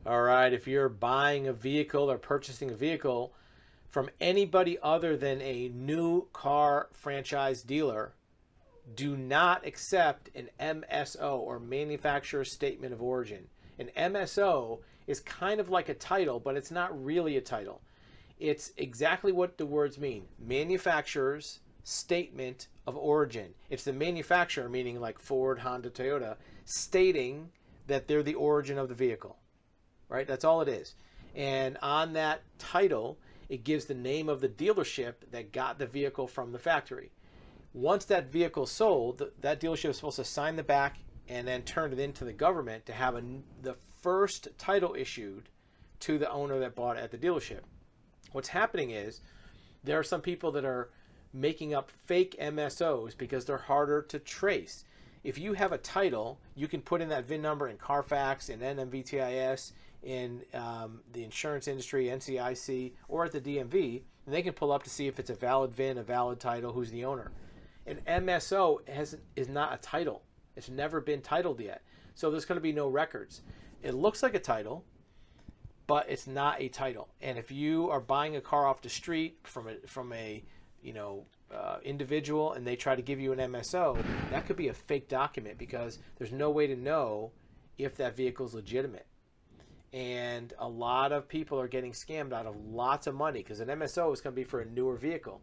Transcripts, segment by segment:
All right, if you're buying a vehicle or purchasing a vehicle from anybody other than a new car franchise dealer, do not accept an MSO or manufacturer statement of origin. An MSO is kind of like a title, but it's not really a title. It's exactly what the words mean. Manufacturer's statement of origin. It's the manufacturer, meaning like Ford, Honda, Toyota, stating that they're the origin of the vehicle. Right? That's all it is. And on that title, it gives the name of the dealership that got the vehicle from the factory. Once that vehicle sold, that dealership is supposed to sign the back and then turn it into the government to have the first title issued to the owner that bought it at the dealership. What's happening is there are some people that are making up fake MSOs because they're harder to trace. If you have a title, you can put in that VIN number in Carfax, in NMVTIS, in the insurance industry, NCIC, or at the DMV, and they can pull up to see if it's a valid VIN, a valid title, who's the owner. An MSO is not a title. It's never been titled yet. So there's going to be no records. It looks like a title, but it's not a title. And if you are buying a car off the street from a individual and they try to give you an MSO, that could be a fake document because there's no way to know if that vehicle is legitimate. And a lot of people are getting scammed out of lots of money because an MSO is going to be for a newer vehicle.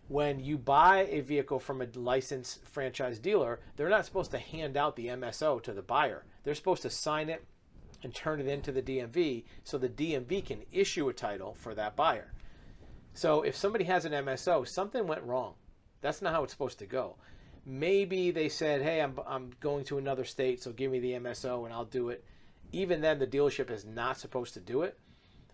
When you buy a vehicle from a licensed franchise dealer, they're not supposed to hand out the MSO to the buyer. They're supposed to sign it and turn it into the DMV so the DMV can issue a title for that buyer. So if somebody has an MSO, something went wrong. That's not how it's supposed to go. Maybe they said, hey, I'm going to another state, so give me the MSO and I'll do it. Even then, the dealership is not supposed to do it,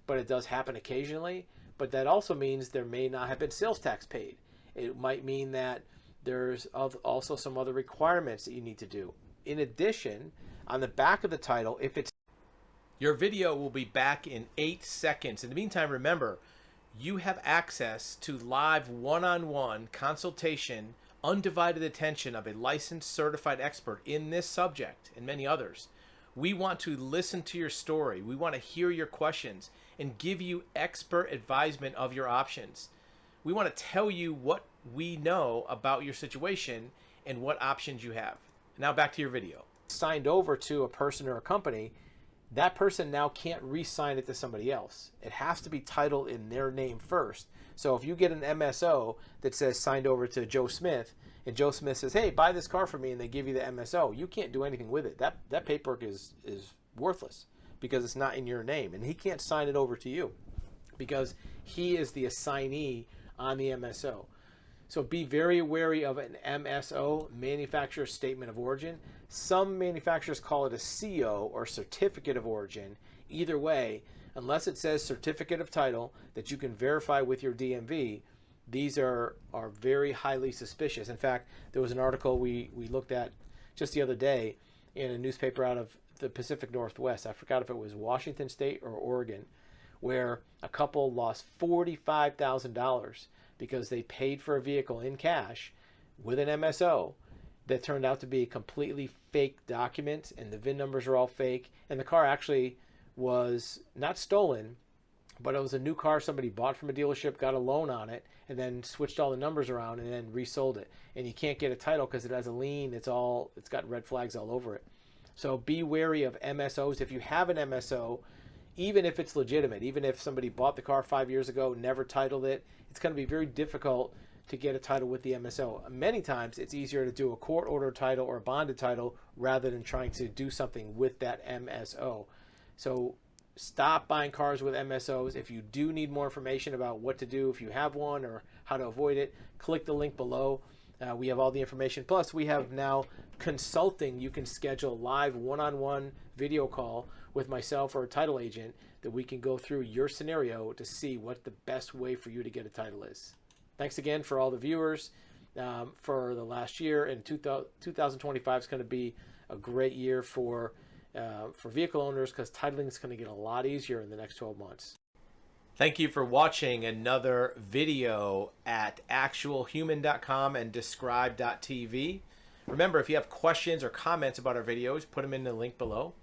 but it does happen occasionally. But that also means there may not have been sales tax paid. It might mean that there's also some other requirements that you need to do. In addition, on the back of the title, if it's... Your video will be back in 8 seconds. In the meantime, remember, you have access to live one-on-one consultation, undivided attention of a licensed certified expert in this subject and many others. We want to listen to your story. We want to hear your questions and give you expert advisement of your options. We want to tell you what we know about your situation and what options you have. Now back to your video. Signed over to a person or a company, that person now can't re-sign it to somebody else. It has to be titled in their name first. So if you get an MSO that says signed over to Joe Smith, and Joe Smith says, hey, buy this car for me, and they give you the MSO, you can't do anything with it. That paperwork is worthless because it's not in your name, and he can't sign it over to you because he is the assignee on the MSO. So be very wary of an MSO, manufacturer statement of origin. Some manufacturers call it a CO or certificate of origin. Either way, unless it says certificate of title that you can verify with your DMV, these are very highly suspicious. In fact, there was an article we looked at just the other day in a newspaper out of the Pacific Northwest. I forgot if it was Washington State or Oregon, where a couple lost $45,000 because they paid for a vehicle in cash with an MSO that turned out to be a completely fake document, and the VIN numbers are all fake, and the car actually was not stolen, but it was a new car somebody bought from a dealership, got a loan on it, and then switched all the numbers around and then resold it. And you can't get a title because it has a lien. It's got red flags all over it. So be wary of MSOs. If you have an MSO, even if it's legitimate, even if somebody bought the car 5 years ago, never titled it, it's going to be very difficult to get a title with the MSO. Many times it's easier to do a court order title or a bonded title rather than trying to do something with that MSO. So stop buying cars with MSOs. If you do need more information about what to do if you have one or how to avoid it, click the link below. We have all the information. Plus, we have now consulting. You can schedule live one-on-one video call with myself or a title agent that we can go through your scenario to see what the best way for you to get a title is. Thanks again for all the viewers for the last year. And 2025 is going to be a great year for vehicle owners because titling is going to get a lot easier in the next 12 months. Thank you for watching another video at actualhuman.com and describe.tv. Remember, if you have questions or comments about our videos, put them in the link below.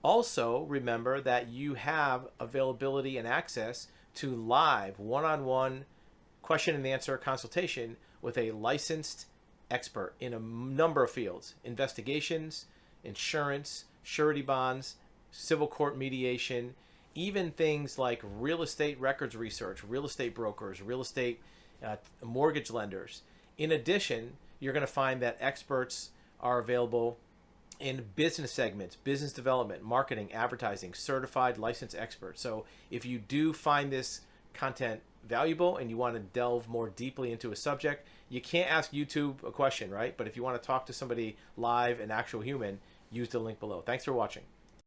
Also, remember that you have availability and access to live one-on-one question and answer consultation with a licensed expert in a number of fields: investigations, insurance, surety bonds, civil court mediation, even things like real estate records research, real estate brokers, real estate mortgage lenders. In addition, you're going to find that experts are available in business segments, business development, marketing, advertising, certified licensed experts. So if you do find this content valuable and you want to delve more deeply into a subject, you can't ask YouTube a question, right? But if you want to talk to somebody live, an actual human, use the link below. Thanks for watching.